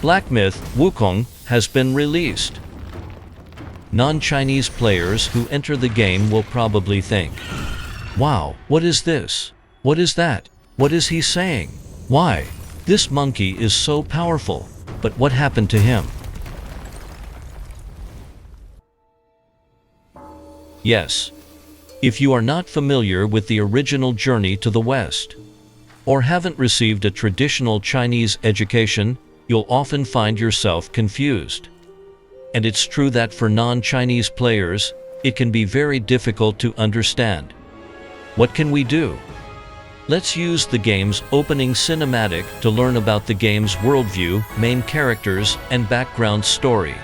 Black myth Wukong has been released. Non-Chinese players who enter the game will probably think, "Wow, what is this? What is that? What is he saying? Why? This monkey is so powerful, but what happened to him?" Yes. If you are not familiar with the original journey to the West, or haven't received a traditional Chinese education, you'll often find yourself confused. And it's true that for non-Chinese players, it can be very difficult to understand. What can we do? Let's use the game's opening cinematic to learn about the game's worldview, main characters, and background story.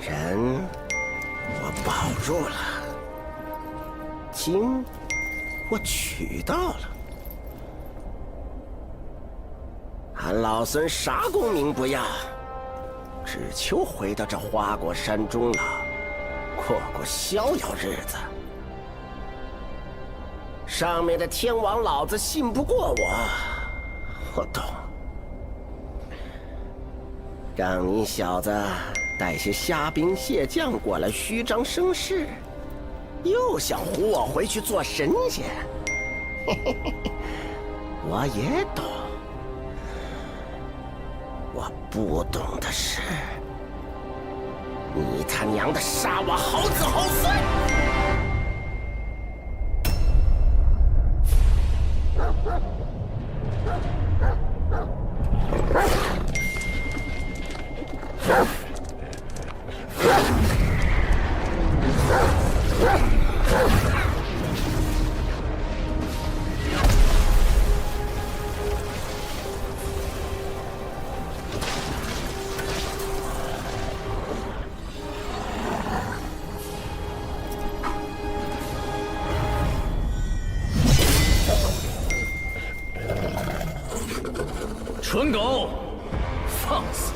人我保住了，金我取到了，俺老孙啥功名不要，只求回到这花果山中了，过过逍遥日子。上面的天王老子信不过我懂，让你小子带些虾兵蟹将过来虚张声势，又想唬我回去做神仙。我也懂，我不懂的是，你他娘的杀我好子好孙！蠢狗，放肆！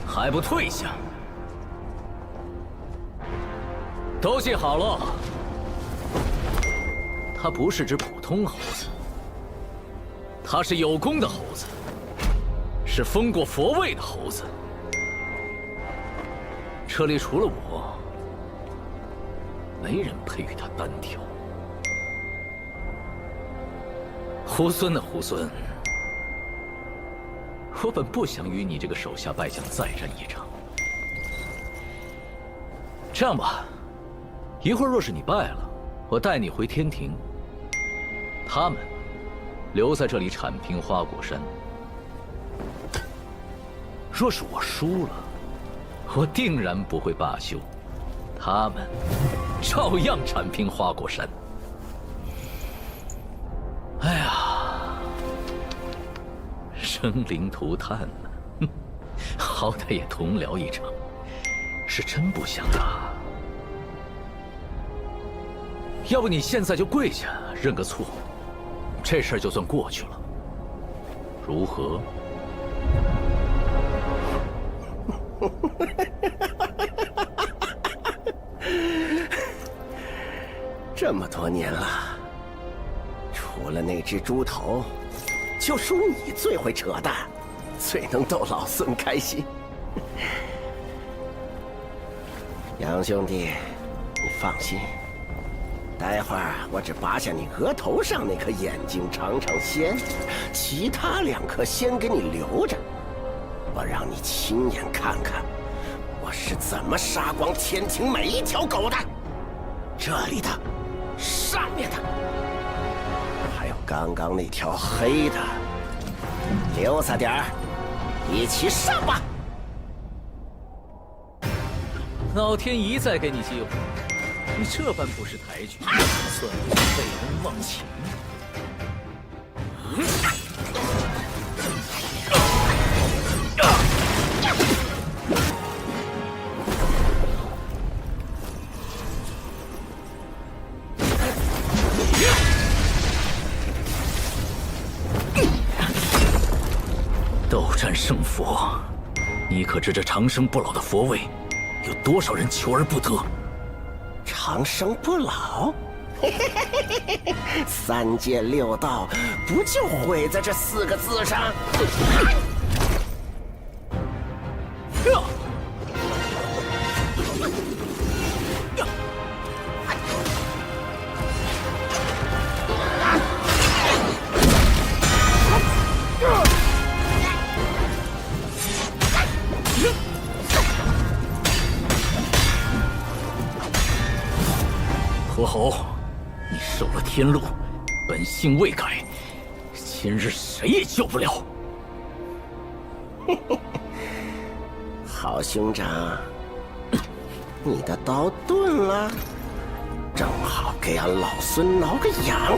还不退下！都记好了，他不是只普通猴子，他是有功的猴子，是封过佛位的猴子。这里除了我，没人配与他单挑。猢狲的猢狲。我本不想与你这个手下败将再战一场。这样吧，一会儿若是你败了，我带你回天庭。他们留在这里铲平花果山。若是我输了，我定然不会罢休，他们照样铲平花果山。哎呀，生灵涂炭呢。哼，好歹也同僚一场，是真不想打。要不你现在就跪下认个错，这事儿就算过去了，如何？这么多年了，除了那只猪头，就属你最会扯淡，最能逗老孙开心。杨兄弟，你放心，待会儿我只拔下你额头上那颗眼睛尝尝鲜，其他2颗先给你留着，我让你亲眼看看我是怎么杀光天庭每一条狗的。这里的，上面的，还有刚刚那条黑的，留下点儿，一起上吧！老天一再给你机会，你这般不识抬举，算不算背恩忘情？斗战胜佛，你可知这长生不老的佛位，有多少人求而不得？长生不老，3界6道不就毁在这4个字上？佛侯，你受了天禄，本性未改，今日谁也救不了。好兄长，你的刀钝了，正好给俺老孙挠个痒。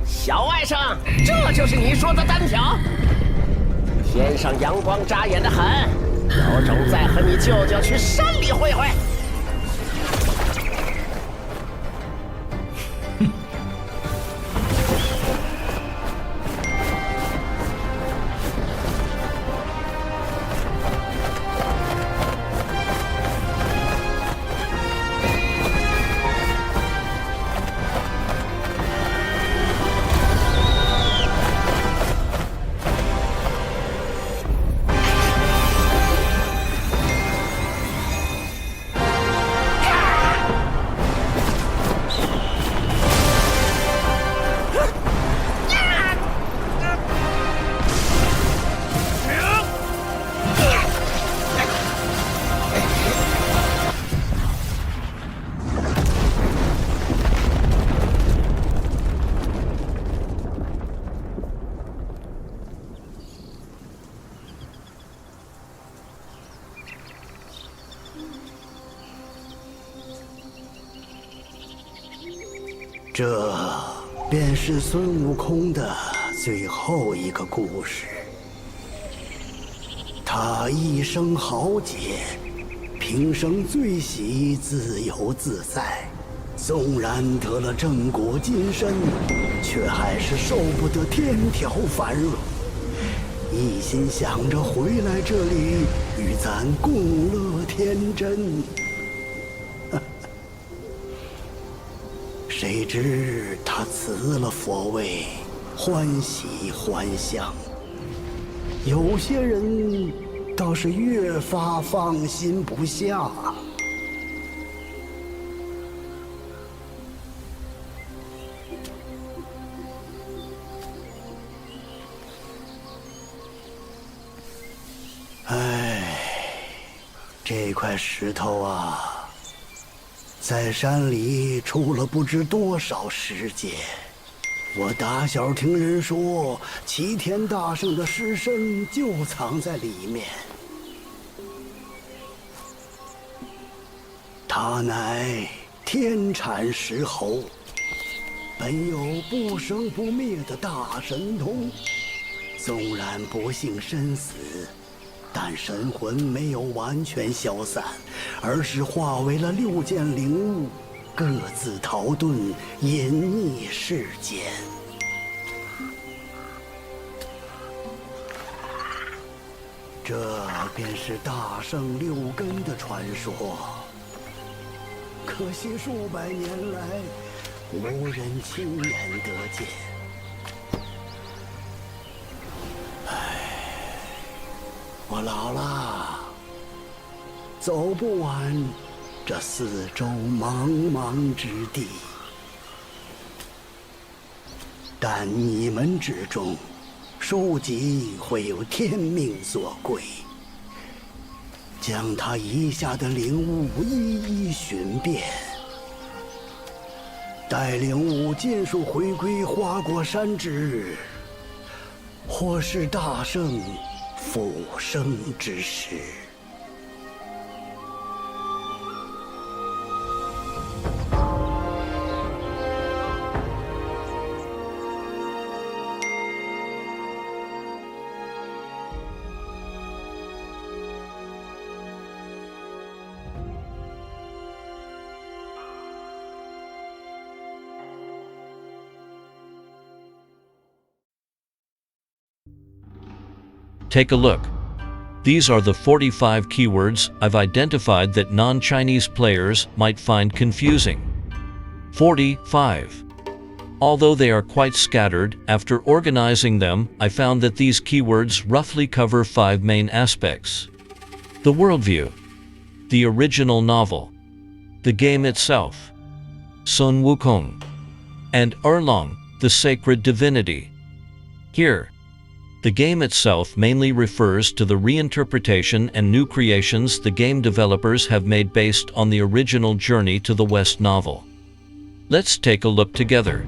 小外甥，这就是你说的单挑？天上阳光扎眼的很，有种再和你舅舅去山里会会。这便是孙悟空的最后一个故事。他一生豪杰，平生最喜自由自在。纵然得了正果金身，却还是受不得天条繁荣，一心想着回来这里与咱共乐天真。谁知他辞了佛位，欢喜还乡。有些人倒是越发放心不下。这块石头啊，在山里出了不知多少世界。我打小听人说，齐天大圣的尸身就藏在里面。他乃天产石猴，本有不生不灭的大神通，纵然不幸身死，但神魂没有完全消散，而是化为了6件灵物，各自逃遁，隐匿世间。这便是大圣6根的传说。可惜数百年来，无人亲眼得见。我老了，走不完这四周茫茫之地。但你们之中，书籍会有天命所归，将他遗下的灵物一一寻遍，待灵物尽数回归花果山之日，或是大圣复生之时。Take a look. These are the 45 keywords I've identified that non-Chinese players might find confusing. 45. Although they are quite scattered, after organizing them, I found that these keywords roughly cover 5 main aspects. The worldview, the original novel, the game itself, Sun Wukong, and Erlang, the sacred divinity. Here, the game itself mainly refers to the reinterpretation and new creations the game developers have made based on the original Journey to the West novel. Let's take a look together.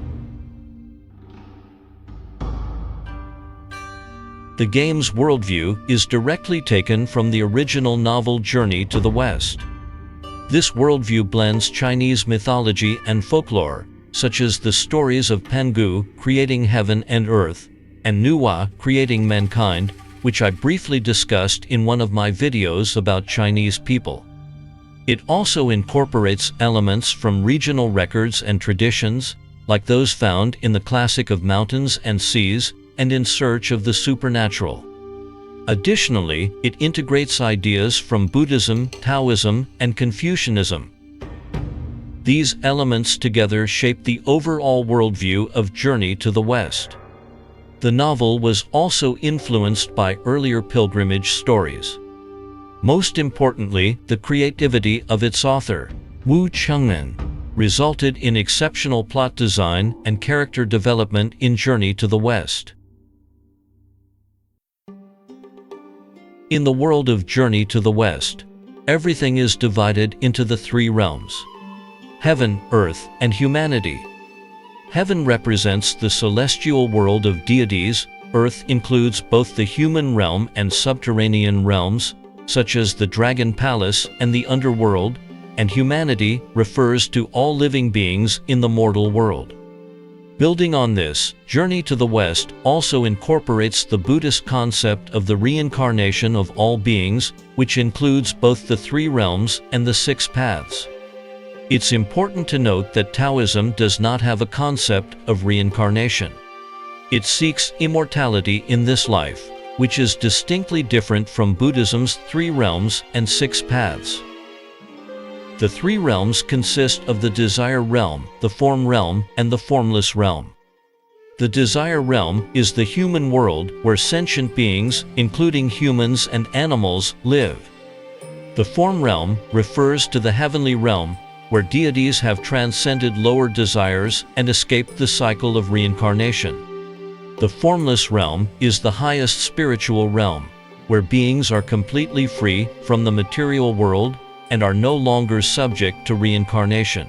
The game's worldview is directly taken from the original novel Journey to the West. This worldview blends Chinese mythology and folklore, such as the stories of Pangu creating heaven and earth, and Nuwa creating mankind, which I briefly discussed in one of my videos about Chinese people. It also incorporates elements from regional records and traditions, like those found in the classic of mountains and seas, and in search of the supernatural. Additionally, it integrates ideas from Buddhism, Taoism, and Confucianism. These elements together shape the overall worldview of Journey to the West. The novel was also influenced by earlier pilgrimage stories. Most importantly, the creativity of its author, Wu Chengmen, resulted in exceptional plot design and character development in Journey to the West. In the world of Journey to the West, everything is divided into the 3 realms: heaven, earth, and humanity. Heaven represents the celestial world of deities, earth includes both the human realm and subterranean realms, such as the Dragon Palace and the underworld, and humanity refers to all living beings in the mortal world. Building on this, Journey to the West also incorporates the Buddhist concept of the reincarnation of all beings, which includes both the 3 realms and the 6 paths. It's important to note that Taoism does not have a concept of reincarnation. It seeks immortality in this life, which is distinctly different from Buddhism's 3 realms and 6 paths. The 3 realms consist of the desire realm, the form realm, and the formless realm. The desire realm is the human world where sentient beings, including humans and animals, live. The form realm refers to the heavenly realm, where deities have transcended lower desires and escaped the cycle of reincarnation. The formless realm is the highest spiritual realm, where beings are completely free from the material world and are no longer subject to reincarnation.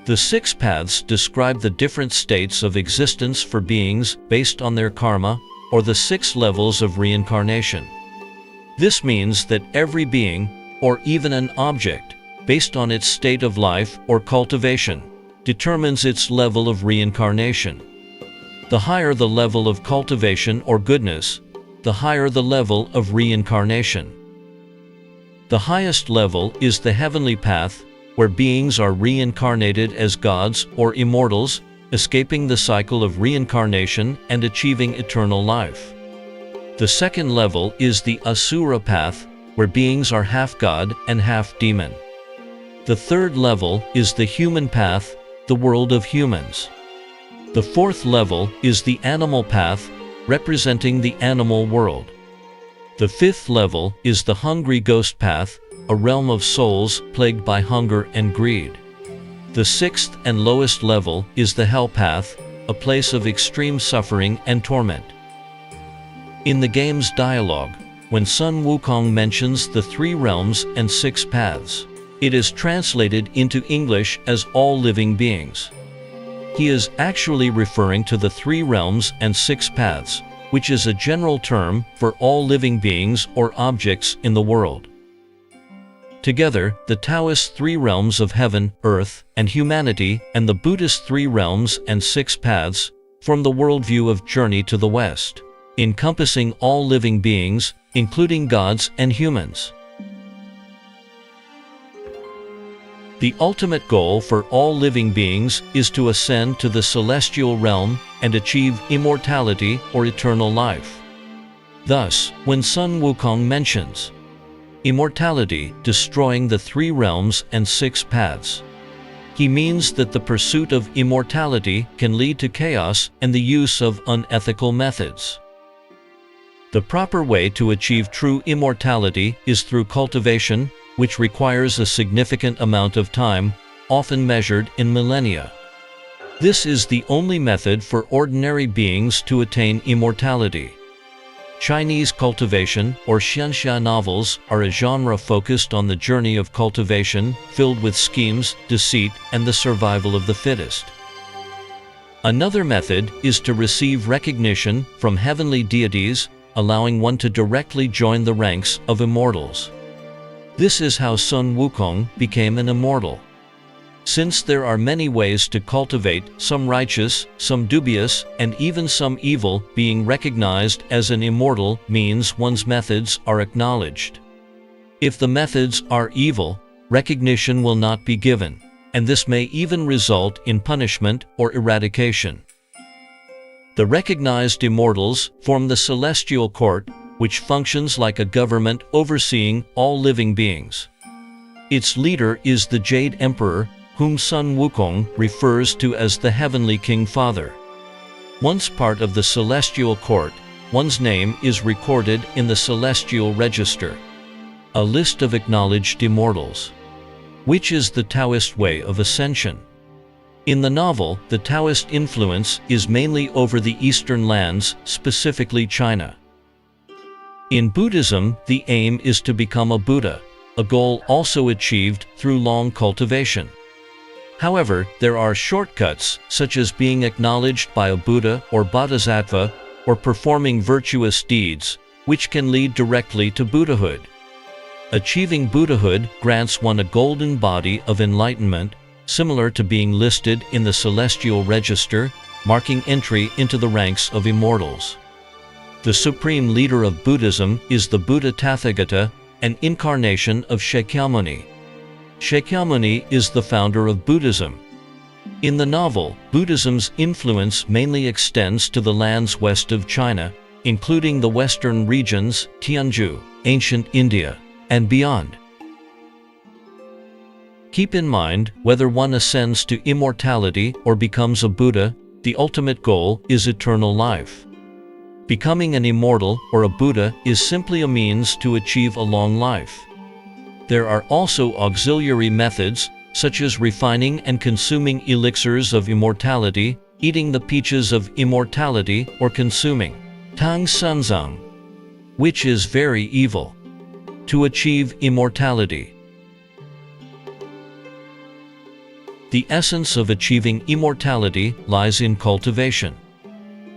The 6 paths describe the different states of existence for beings based on their karma, or the 6 levels of reincarnation. This means that every being, or even an object, based on its state of life or cultivation, determines its level of reincarnation. The higher the level of cultivation or goodness, the higher the level of reincarnation. The highest level is the heavenly path, where beings are reincarnated as gods or immortals, escaping the cycle of reincarnation and achieving eternal life. The second level is the Asura path, where beings are half god and half demon. The third level is the human path, the world of humans. The fourth level is the animal path, representing the animal world. The fifth level is the hungry ghost path, a realm of souls plagued by hunger and greed. The sixth and lowest level is the hell path, a place of extreme suffering and torment. In the game's dialogue, when Sun Wukong mentions the 3 realms and 6 paths, it is translated into English as all living beings. He is actually referring to the 3 realms and 6 paths, which is a general term for all living beings or objects in the world. Together, the Taoist 3 realms of heaven, earth, and humanity, and the Buddhist 3 realms and 6 paths, form the worldview of Journey to the West, encompassing all living beings, including gods and humans. The ultimate goal for all living beings is to ascend to the celestial realm and achieve immortality or eternal life. Thus, when Sun Wukong mentions immortality, destroying the 3 realms and 6 paths, he means that the pursuit of immortality can lead to chaos and the use of unethical methods. The proper way to achieve true immortality is through cultivation, which requires a significant amount of time, often measured in millennia. This is the only method for ordinary beings to attain immortality. Chinese cultivation, or xianxia novels, are a genre focused on the journey of cultivation, filled with schemes, deceit, and the survival of the fittest. Another method is to receive recognition from heavenly deities, allowing one to directly join the ranks of immortals. This is how Sun Wukong became an immortal. Since there are many ways to cultivate, some righteous, some dubious, and even some evil, being recognized as an immortal means one's methods are acknowledged. If the methods are evil, recognition will not be given, and this may even result in punishment or eradication. The recognized immortals form the celestial court, which functions like a government overseeing all living beings. Its leader is the Jade Emperor, whom Sun Wukong refers to as the Heavenly King Father. Once part of the celestial court, one's name is recorded in the celestial register, a list of acknowledged immortals, which is the Taoist way of ascension. In the novel, the Taoist influence is mainly over the eastern lands, specifically China. In Buddhism, the aim is to become a Buddha, a goal also achieved through long cultivation. However, there are shortcuts, such as being acknowledged by a Buddha or Bodhisattva, or performing virtuous deeds, which can lead directly to Buddhahood. Achieving Buddhahood grants one a golden body of enlightenment, similar to being listed in the celestial register, marking entry into the ranks of immortals. The supreme leader of Buddhism is the Buddha Tathagata, an incarnation of Shakyamuni. Shakyamuni is the founder of Buddhism. In the novel, Buddhism's influence mainly extends to the lands west of China, including the western regions, Tianzhu, ancient India, and beyond. Keep in mind, whether one ascends to immortality or becomes a Buddha, the ultimate goal is eternal life. Becoming an immortal or a Buddha is simply a means to achieve a long life. There are also auxiliary methods, such as refining and consuming elixirs of immortality, eating the peaches of immortality, or consuming Tang Sunzang, which is very evil, to achieve immortality. The essence of achieving immortality lies in cultivation.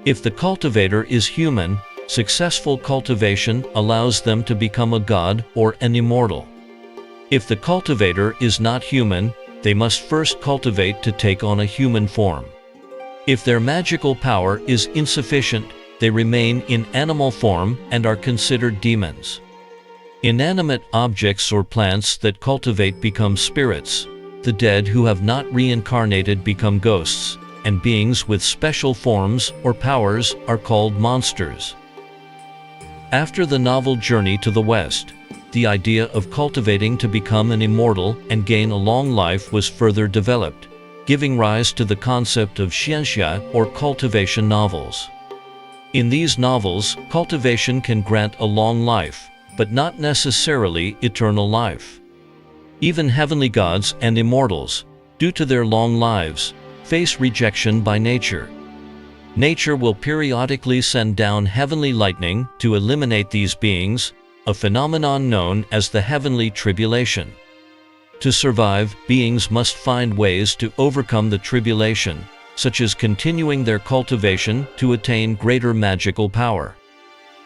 If the cultivator is human, successful cultivation allows them to become a god or an immortal. If the cultivator is not human, they must first cultivate to take on a human form. If their magical power is insufficient, they remain in animal form and are considered demons. Inanimate objects or plants that cultivate become spirits. The dead who have not reincarnated become ghosts, and beings with special forms or powers are called monsters. After the novel Journey to the West, the idea of cultivating to become an immortal and gain a long life was further developed, giving rise to the concept of xianxia or cultivation novels. In these novels, cultivation can grant a long life, but not necessarily eternal life. Even heavenly gods and immortals, due to their long lives, face rejection by nature. Nature will periodically send down heavenly lightning to eliminate these beings, a phenomenon known as the heavenly tribulation. To survive, beings must find ways to overcome the tribulation, such as continuing their cultivation to attain greater magical power,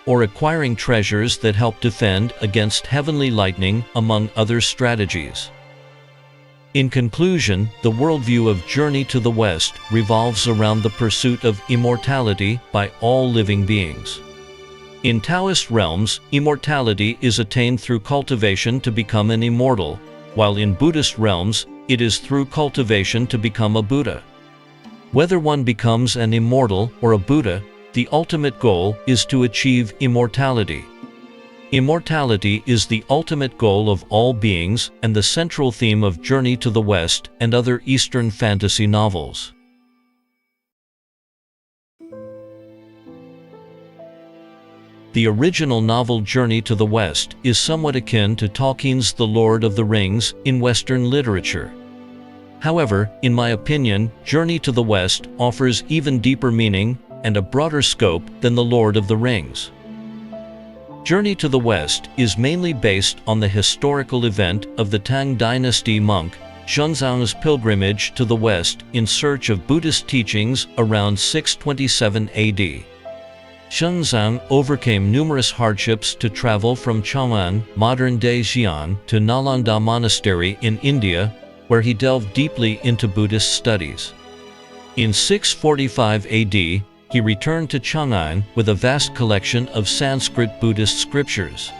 or acquiring treasures that help defend against heavenly lightning, among other strategies. In conclusion, the worldview of Journey to the West revolves around the pursuit of immortality by all living beings. In Taoist realms, immortality is attained through cultivation to become an immortal, while in Buddhist realms, it is through cultivation to become a Buddha. Whether one becomes an immortal or a Buddha, the ultimate goal is to achieve immortality. Immortality is the ultimate goal of all beings and the central theme of Journey to the West and other Eastern fantasy novels. The original novel Journey to the West is somewhat akin to Tolkien's The Lord of the Rings in Western literature. However, in my opinion, Journey to the West offers even deeper meaning and a broader scope than The Lord of the Rings. Journey to the West is mainly based on the historical event of the Tang Dynasty monk Xuanzang's pilgrimage to the West in search of Buddhist teachings around 627 AD. Xuanzang overcame numerous hardships to travel from Chang'an, modern-day Xi'an, to Nalanda Monastery in India, where he delved deeply into Buddhist studies. In 645 AD, he returned to Chang'an with a vast collection of Sanskrit Buddhist scriptures.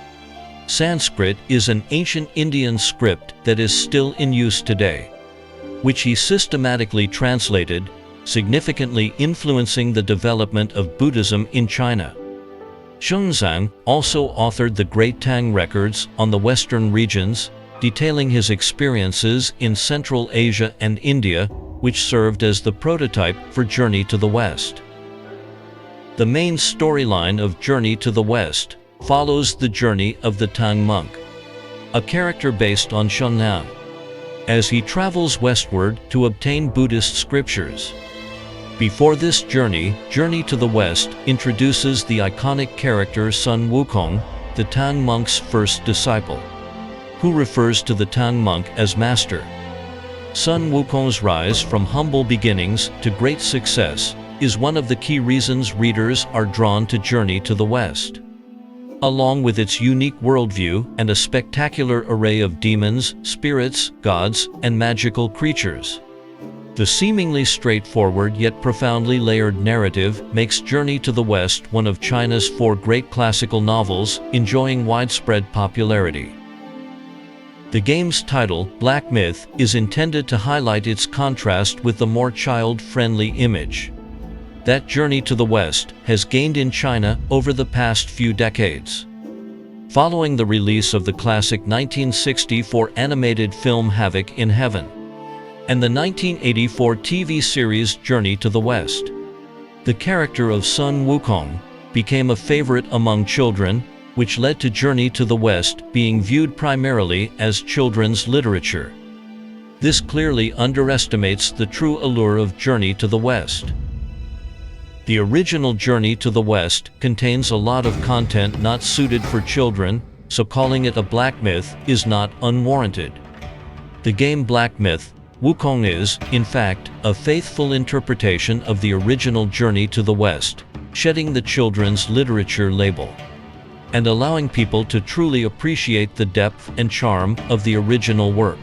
Sanskrit is an ancient Indian script that is still in use today, which he systematically translated, significantly influencing the development of Buddhism in China. Xuanzang also authored the Great Tang Records on the Western regions, detailing his experiences in Central Asia and India, which served as the prototype for Journey to the West. The main storyline of Journey to the West follows the journey of the Tang monk, a character based on Xuanzang, as he travels westward to obtain Buddhist scriptures. Before this journey, Journey to the West introduces the iconic character Sun Wukong, the Tang monk's first disciple, who refers to the Tang monk as master. Sun Wukong's rise from humble beginnings to great success is one of the key reasons readers are drawn to Journey to the West. along with its unique worldview and a spectacular array of demons, spirits, gods, and magical creatures. The seemingly straightforward yet profoundly layered narrative makes Journey to the West one of China's 4 great classical novels, enjoying widespread popularity. The game's title, Black Myth, is intended to highlight its contrast with the more child-friendly image that Journey to the West has gained in China over the past few decades. Following the release of the classic 1964 animated film Havoc in Heaven and the 1984 TV series Journey to the West, the character of Sun Wukong became a favorite among children, which led to Journey to the West being viewed primarily as children's literature. This clearly underestimates the true allure of Journey to the West. The original Journey to the West contains a lot of content not suited for children, so calling it a black myth is not unwarranted. The game Black Myth, Wukong is, in fact, a faithful interpretation of the original Journey to the West, shedding the children's literature label and allowing people to truly appreciate the depth and charm of the original work.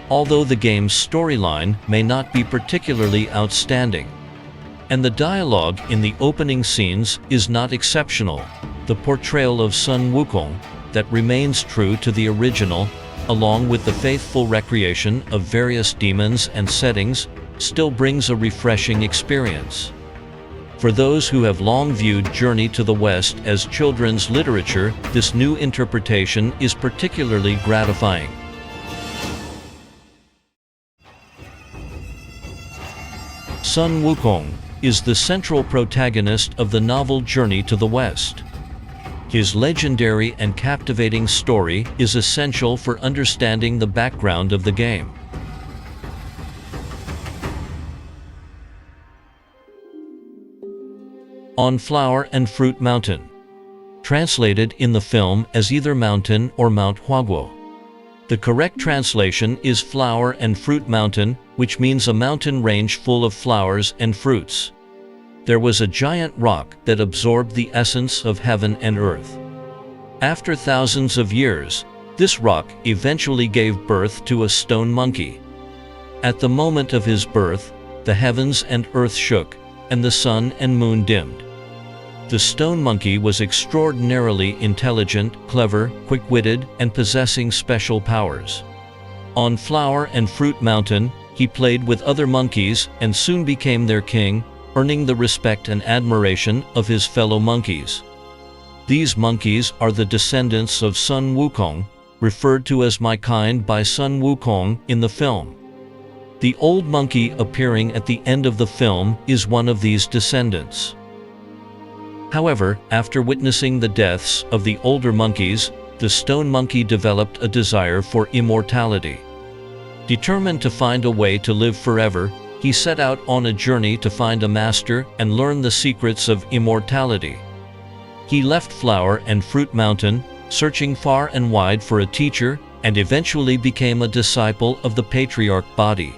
Although the game's storyline may not be particularly outstanding, and the dialogue in the opening scenes is not exceptional, the portrayal of Sun Wukong that remains true to the original, along with the faithful recreation of various demons and settings, still brings a refreshing experience. For those who have long viewed Journey to the West as children's literature, this new interpretation is particularly gratifying. Sun Wukong is the central protagonist of the novel Journey to the West. His legendary and captivating story is essential for understanding the background of the game. On Flower and Fruit Mountain, translated in the film as either Mountain or Mount Huaguo. The correct translation is Flower and Fruit Mountain, which means a mountain range full of flowers and fruits. There was a giant rock that absorbed the essence of heaven and earth. After thousands of years, this rock eventually gave birth to a stone monkey. At the moment of his birth, the heavens and earth shook, and the sun and moon dimmed. The stone monkey was extraordinarily intelligent, clever, quick-witted, and possessing special powers. On Flower and Fruit Mountain, he played with other monkeys and soon became their king, earning the respect and admiration of his fellow monkeys. These monkeys are the descendants of Sun Wukong, referred to as my kind by Sun Wukong in the film. The old monkey appearing at the end of the film is one of these descendants. However, after witnessing the deaths of the older monkeys, the stone monkey developed a desire for immortality. Determined to find a way to live forever, he set out on a journey to find a master and learn the secrets of immortality. He left Flower and Fruit Mountain, searching far and wide for a teacher, and eventually became a disciple of the patriarch Bodhi.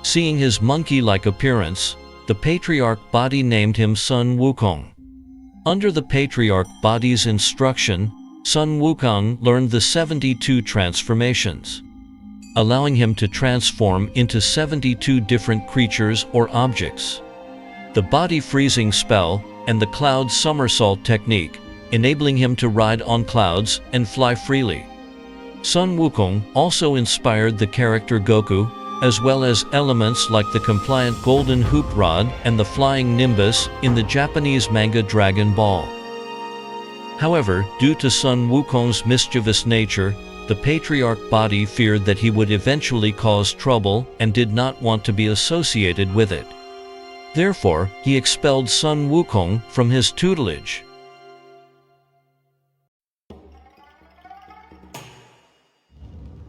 Seeing his monkey-like appearance, the patriarch Bodhi named him Sun Wukong. Under the patriarch Bodhi's instruction, Sun Wukong learned the 72 transformations, allowing him to transform into 72 different creatures or objects. The body freezing spell and the cloud somersault technique, enabling him to ride on clouds and fly freely. Sun Wukong also inspired the character Goku, as well as elements like the compliant golden hoop rod and the flying nimbus in the Japanese manga Dragon Ball. However, due to Sun Wukong's mischievous nature, the patriarch Bodhi feared that he would eventually cause trouble and did not want to be associated with it. Therefore, he expelled Sun Wukong from his tutelage.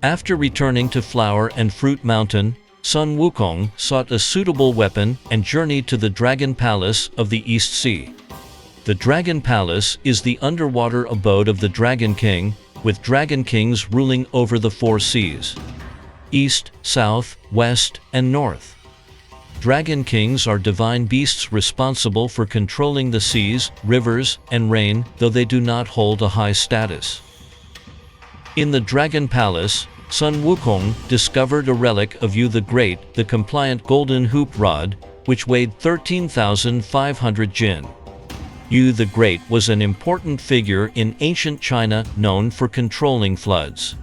After returning to Flower and Fruit Mountain, Sun Wukong sought a suitable weapon and journeyed to the Dragon Palace of the East Sea. The Dragon Palace is the underwater abode of the Dragon King, with Dragon Kings ruling over the 4 seas: East, South, West, and North. Dragon kings are divine beasts responsible for controlling the seas, rivers, and rain, though they do not hold a high status. In the Dragon Palace, Sun Wukong discovered a relic of Yu the Great, the compliant golden hoop rod, which weighed 13,500 jin. Yu the Great was an important figure in ancient China known for controlling floods.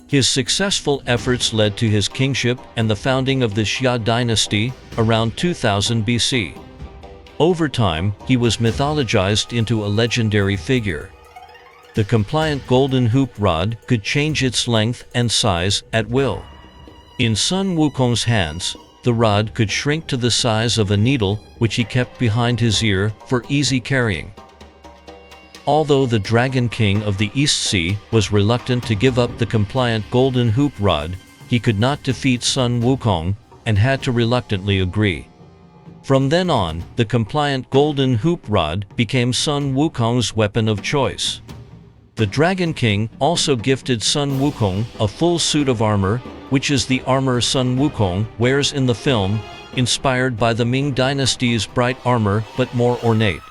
His successful efforts led to his kingship and the founding of the Xia dynasty around 2000 BC. Over time, he was mythologized into a legendary figure. The compliant golden hoop rod could change its length and size at will. In Sun Wukong's hands, the rod could shrink to the size of a needle, which he kept behind his ear for easy carrying. Although the Dragon King of the East Sea was reluctant to give up the compliant golden hoop rod, he could not defeat Sun Wukong and had to reluctantly agree. From then on, the compliant golden hoop rod became Sun Wukong's weapon of choice. The Dragon King also gifted Sun Wukong a full suit of armor, which is the armor Sun Wukong wears in the film, inspired by the Ming Dynasty's bright armor but more ornate.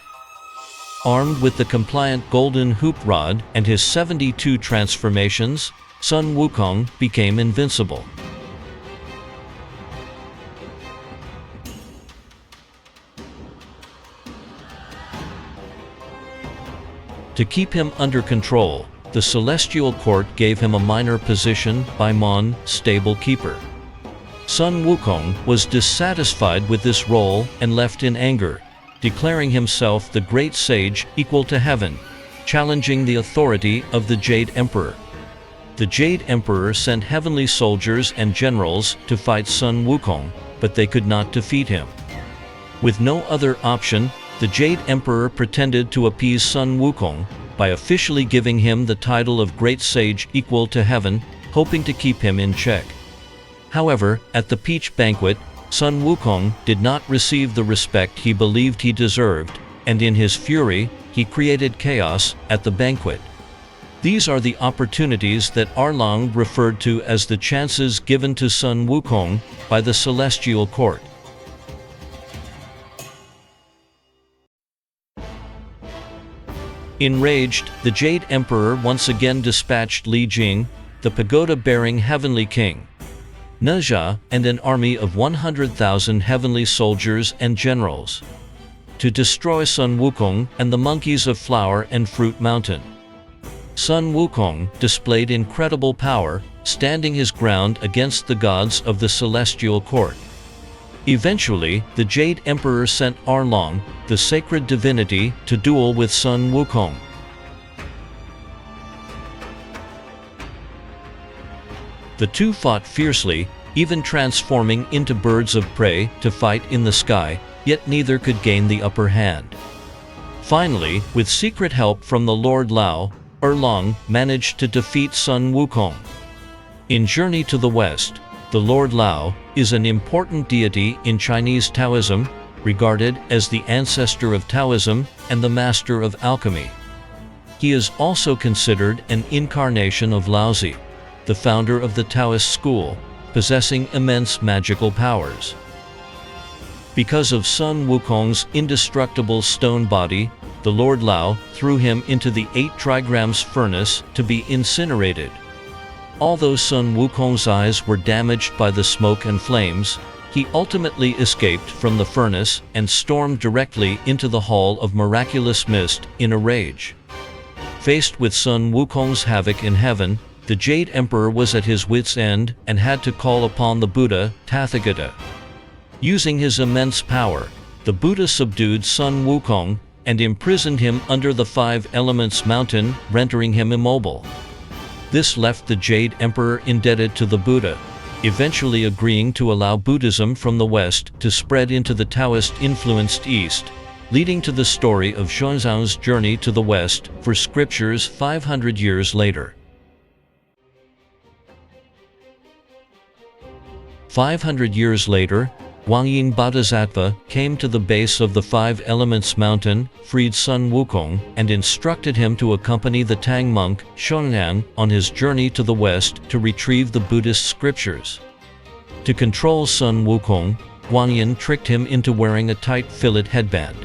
Armed with the compliant golden hoop rod and his 72 transformations, Sun Wukong became invincible. To keep him under control, the Celestial Court gave him a minor position by Mon, stable keeper. Sun Wukong was dissatisfied with this role and left in anger, declaring himself the great sage equal to heaven, challenging the authority of the Jade Emperor. The Jade Emperor sent heavenly soldiers and generals to fight Sun Wukong, but they could not defeat him. With no other option, the Jade Emperor pretended to appease Sun Wukong by officially giving him the title of Great Sage equal to heaven, hoping to keep him in check. However, at the Peach Banquet, Sun Wukong did not receive the respect he believed he deserved, and in his fury, he created chaos at the banquet. These are the opportunities that Erlang referred to as the chances given to Sun Wukong by the Celestial Court. Enraged, the Jade Emperor once again dispatched Li Jing, the pagoda-bearing heavenly king, Nezha, and an army of 100,000 heavenly soldiers and generals to destroy Sun Wukong and the monkeys of Flower and Fruit Mountain. Sun Wukong displayed incredible power, standing his ground against the gods of the Celestial Court. Eventually, the Jade Emperor sent Erlang, the sacred divinity, to duel with Sun Wukong. The two fought fiercely, even transforming into birds of prey to fight in the sky, yet neither could gain the upper hand. Finally, with secret help from the Lord Lao, Erlang managed to defeat Sun Wukong. In Journey to the West, the Lord Lao is an important deity in Chinese Taoism, regarded as the ancestor of Taoism and the master of alchemy. He is also considered an incarnation of Laozi, the founder of the Taoist school, possessing immense magical powers. Because of Sun Wukong's indestructible stone body, the Lord Lao threw him into the 8 trigrams furnace to be incinerated. Although Sun Wukong's eyes were damaged by the smoke and flames, he ultimately escaped from the furnace and stormed directly into the Hall of Miraculous Mist in a rage. Faced with Sun Wukong's havoc in heaven, the Jade Emperor was at his wit's end and had to call upon the Buddha, Tathagata. Using his immense power, the Buddha subdued Sun Wukong and imprisoned him under the 5 Elements mountain, rendering him immobile. This left the Jade Emperor indebted to the Buddha, eventually agreeing to allow Buddhism from the West to spread into the Taoist-influenced East, leading to the story of Xuanzang's journey to the West for scriptures 500 years later. 500 years later, Guanyin Bodhisattva came to the base of the 5 Elements mountain, freed Sun Wukong, and instructed him to accompany the Tang monk, Xuanzang, on his journey to the west to retrieve the Buddhist scriptures. To control Sun Wukong, Guanyin tricked him into wearing a tight fillet headband.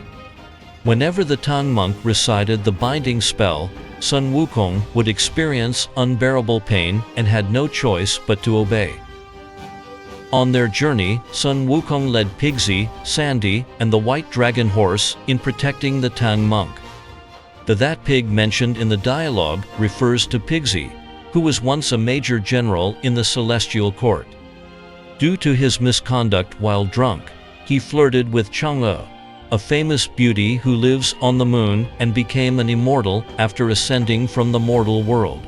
Whenever the Tang monk recited the binding spell, Sun Wukong would experience unbearable pain and had no choice but to obey. On their journey, Sun Wukong led Pigsy, Sandy, and the white dragon horse in protecting the Tang monk. The that pig mentioned in the dialogue refers to Pigsy, who was once a major general in the celestial court. Due to his misconduct while drunk, he flirted with Chang'e, a famous beauty who lives on the moon and became an immortal after ascending from the mortal world.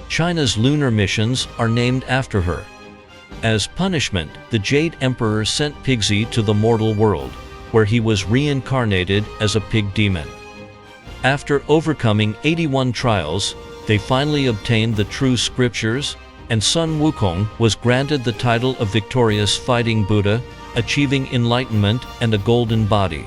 China's lunar missions are named after her. As punishment, the Jade Emperor sent Pigsy to the mortal world, where he was reincarnated as a pig demon. After overcoming 81 trials, they finally obtained the true scriptures, and Sun Wukong was granted the title of victorious fighting Buddha, achieving enlightenment and a golden body.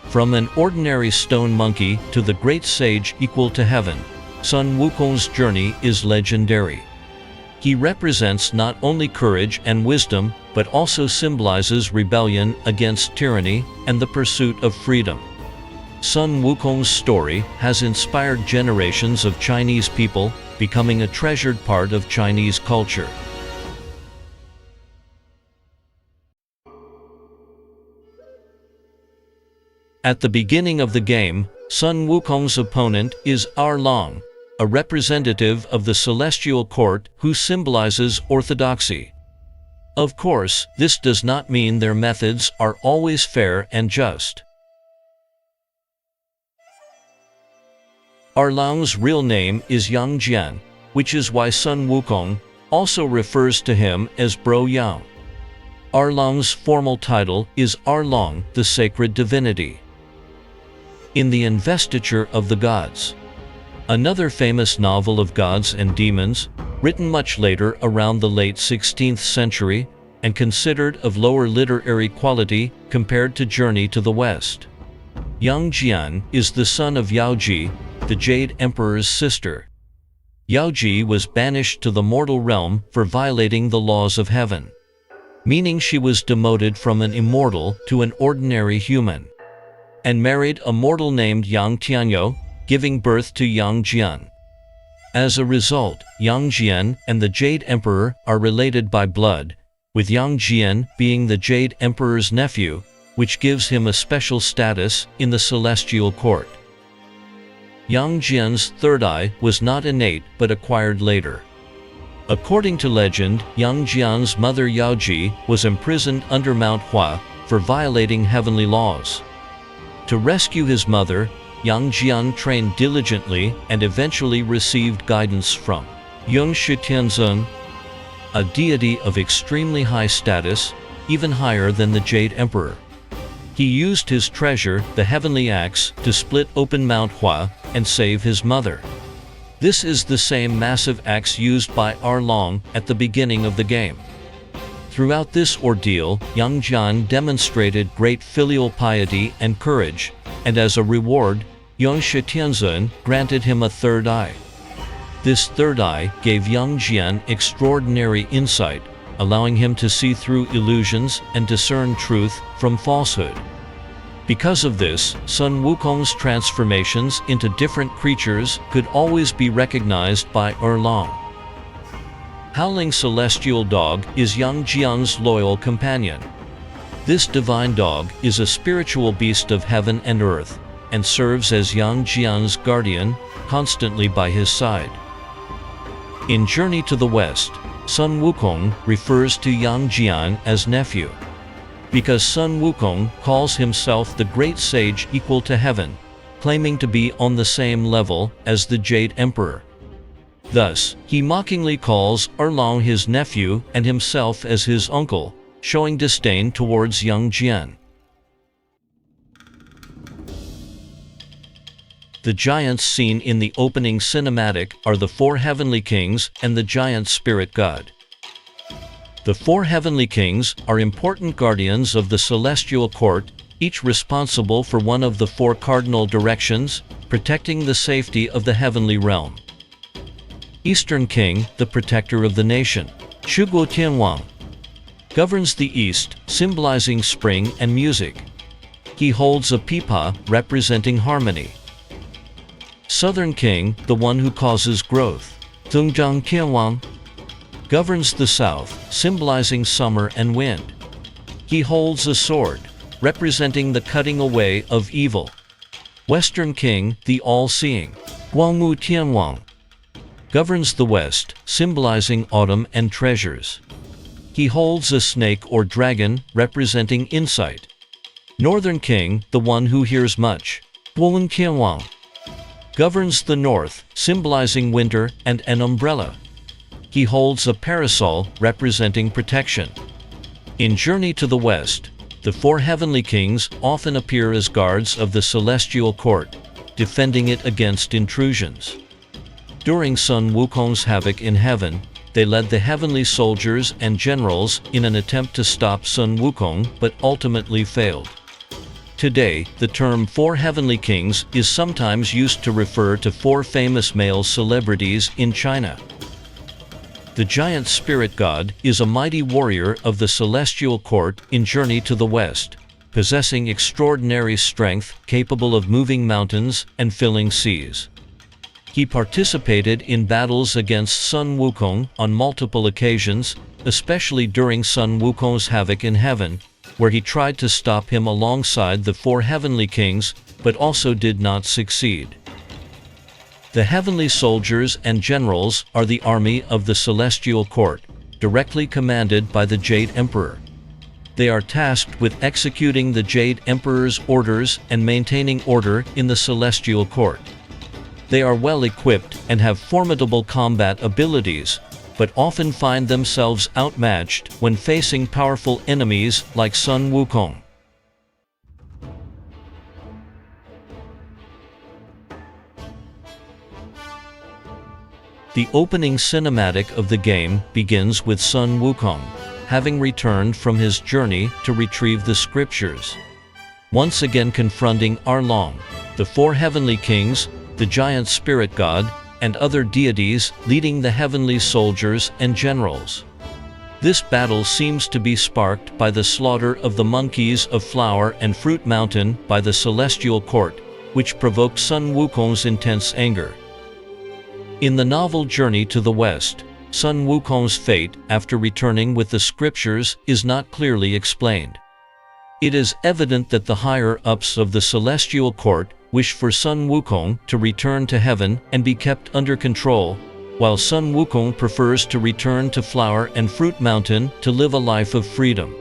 From an ordinary stone monkey to the great sage equal to heaven, Sun Wukong's journey is legendary. He represents not only courage and wisdom, but also symbolizes rebellion against tyranny and the pursuit of freedom. Sun Wukong's story has inspired generations of Chinese people, becoming a treasured part of Chinese culture. At the beginning of the game, Sun Wukong's opponent is Erlang, a representative of the celestial court who symbolizes orthodoxy. Of course, this does not mean their methods are always fair and just. Erlang's real name is Yang Jian, which is why Sun Wukong also refers to him as Bro Yang. Erlang's formal title is Erlang, the sacred divinity. In the Investiture of the Gods, another famous novel of gods and demons, written much later around the late 16th century, and considered of lower literary quality compared to Journey to the West. Yang Jian is the son of Yaoji, the Jade Emperor's sister. Yaoji was banished to the mortal realm for violating the laws of heaven, meaning she was demoted from an immortal to an ordinary human, and married a mortal named Yang Tianyo, giving birth to Yang Jian. As a result, Yang Jian and the Jade Emperor are related by blood, with Yang Jian being the Jade Emperor's nephew, which gives him a special status in the celestial court. Yang Jian's third eye was not innate but acquired later. According to legend, Yang Jian's mother Yaoji was imprisoned under Mount Hua for violating heavenly laws. To rescue his mother, Yang Jian trained diligently and eventually received guidance from Yung Shi Tianzun, a deity of extremely high status, even higher than the Jade Emperor. He used his treasure, the heavenly axe, to split open Mount Hua and save his mother. This is the same massive axe used by Erlang at the beginning of the game. Throughout this ordeal, Yang Jian demonstrated great filial piety and courage, and as a reward, Yung Shi Tianzun granted him a third eye. This third eye gave Yang Jian extraordinary insight, allowing him to see through illusions and discern truth from falsehood. Because of this, Sun Wukong's transformations into different creatures could always be recognized by Erlang. Howling Celestial Dog is Yang Jian's loyal companion. This divine dog is a spiritual beast of heaven and earth, and serves as Yang Jian's guardian, constantly by his side. In Journey to the West, Sun Wukong refers to Yang Jian as nephew. Because Sun Wukong calls himself the great sage equal to heaven, claiming to be on the same level as the Jade Emperor. Thus, he mockingly calls Erlang his nephew and himself as his uncle, showing disdain towards Yang Jian. The giants seen in the opening cinematic are the four heavenly kings and the giant spirit god. The four heavenly kings are important guardians of the celestial court, each responsible for one of the four cardinal directions, protecting the safety of the heavenly realm. Eastern King, the protector of the nation, Shuguo Tianwang. governs the east, symbolizing spring and music. He holds a pipa representing harmony. Southern King, the one who causes growth, Zhongzhang Qianwang, governs the south, symbolizing summer and wind. He holds a sword, representing the cutting away of evil. Western King, the all-seeing, Guangwu Tianwang, governs the west, symbolizing autumn and treasures. He holds a snake or dragon, representing insight. Northern King, the one who hears much, Guowen Qianwang, governs the north, symbolizing winter and an umbrella. He holds a parasol, representing protection. In Journey to the West, the four heavenly kings often appear as guards of the celestial court, defending it against intrusions. During Sun Wukong's havoc in heaven, they led the heavenly soldiers and generals in an attempt to stop Sun Wukong, but ultimately failed. Today, the term Four Heavenly Kings is sometimes used to refer to four famous male celebrities in China. The giant spirit god is a mighty warrior of the celestial court in Journey to the West, possessing extraordinary strength, capable of moving mountains and filling seas. He participated in battles against Sun Wukong on multiple occasions, especially during Sun Wukong's havoc in heaven, where he tried to stop him alongside the four heavenly kings, but also did not succeed. The heavenly soldiers and generals are the army of the celestial court, directly commanded by the Jade Emperor. They are tasked with executing the Jade Emperor's orders and maintaining order in the celestial court. They are well equipped and have formidable combat abilities, but often find themselves outmatched when facing powerful enemies like Sun Wukong. The opening cinematic of the game begins with Sun Wukong, having returned from his journey to retrieve the scriptures. Once again confronting Erlang, the four heavenly kings, the giant spirit god, and other deities leading the heavenly soldiers and generals. This battle seems to be sparked by the slaughter of the monkeys of Flower and Fruit Mountain by the celestial court, which provoked Sun Wukong's intense anger. In the novel Journey to the West, Sun Wukong's fate after returning with the scriptures is not clearly explained. It is evident that the higher-ups of the celestial court wish for Sun Wukong to return to heaven and be kept under control, while Sun Wukong prefers to return to Flower and Fruit Mountain to live a life of freedom.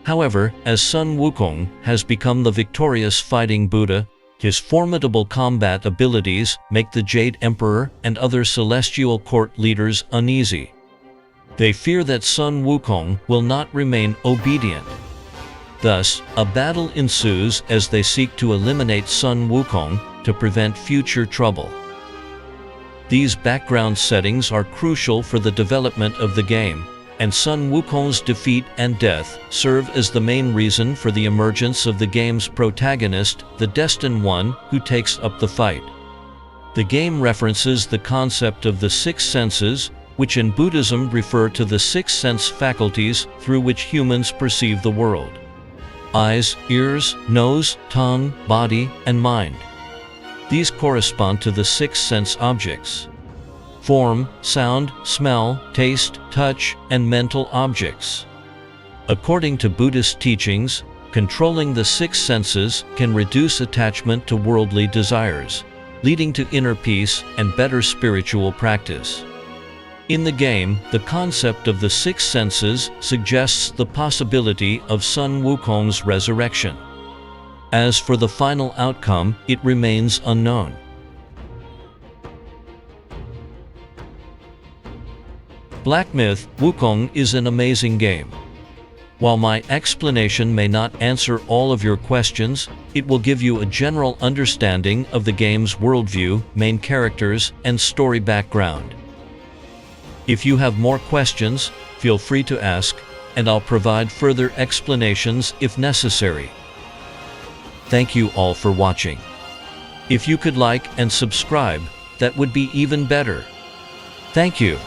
However, as Sun Wukong has become the victorious fighting Buddha, his formidable combat abilities make the Jade Emperor and other celestial court leaders uneasy. They fear that Sun Wukong will not remain obedient. Thus, a battle ensues as they seek to eliminate Sun Wukong to prevent future trouble. These background settings are crucial for the development of the game, and Sun Wukong's defeat and death serve as the main reason for the emergence of the game's protagonist, the Destined One, who takes up the fight. The game references the concept of the six senses, which in Buddhism refer to the six sense faculties through which humans perceive the world: eyes, ears, nose, tongue, body, and mind. These correspond to the six sense objects: form, sound, smell, taste, touch, and mental objects. According to Buddhist teachings, controlling the six senses can reduce attachment to worldly desires, leading to inner peace and better spiritual practice. In the game, the concept of the six senses suggests the possibility of Sun Wukong's resurrection. As for the final outcome, it remains unknown. Black Myth: Wukong is an amazing game. While my explanation may not answer all of your questions, it will give you a general understanding of the game's worldview, main characters, and story background. If you have more questions, feel free to ask, and I'll provide further explanations if necessary. Thank you all for watching. If you could like and subscribe, that would be even better. Thank you.